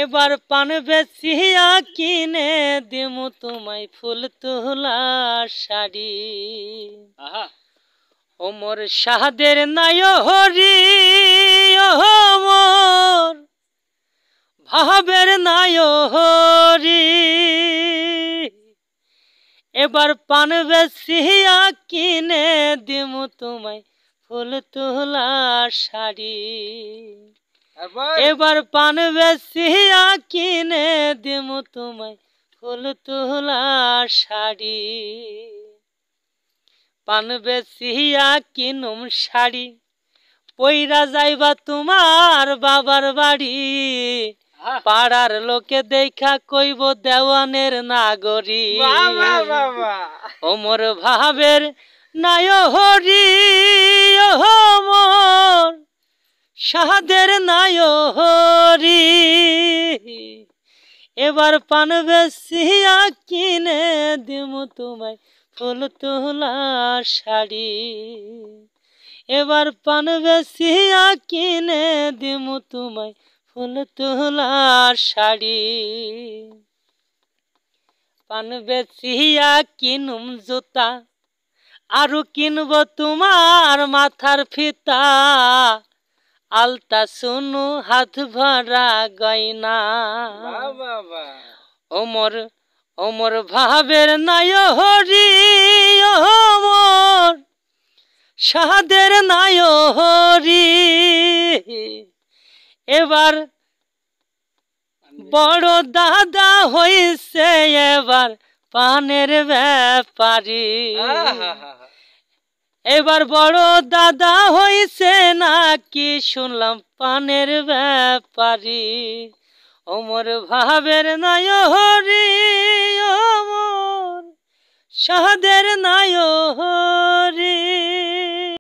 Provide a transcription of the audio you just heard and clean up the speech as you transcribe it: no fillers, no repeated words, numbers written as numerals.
এবার পান বেচিয়া কিনে দিমু তোমায় ফুল তোলা শাড়ি। ওমর শাহাদের নাই হরি ওমর ভাবের নাই হরি। এবার পান বেচিয়া কিনে দিমু তোমায় ফুল তোলা শাড়ি। এবার পান বেচিয়া কিনে দিমু তোমায় ফুল তোলা শাড়ি। পান বেচিয়া কিনুম শাড়ি পইরা যাইবা তোমার বাবার বাড়ি। পাড়ার লোকে দেখা কইব দেওয়ানের নাগরী। ওমর ভাবের নাই হরি ওমর শাহাদের নাই হরি। এবার পান বেচিয়া কিনে দিমু তোমায় ফুল তোলা শাড়ি। এবার পান বেচিয়া কিনে দিমু তোমায় ফুল তোলা শাড়ি। পান বেচিয়া কিনুম জুতা আরো কিনব তোমার মাথার ফিতা। আলতা শুনু হাত ভরা গয়না। ওমর ওমর ভাবের নাই হরি ওমর শাহাদের নাই হরি। এবার বড় দাদা হইছে এবার পানের ব্যাপারী। এবার বড় দাদা হইছে নাকি শুনলাম পানের ব্যাপারী। ওমর ভাবের নাই হরি ওমর শাহাদের নাই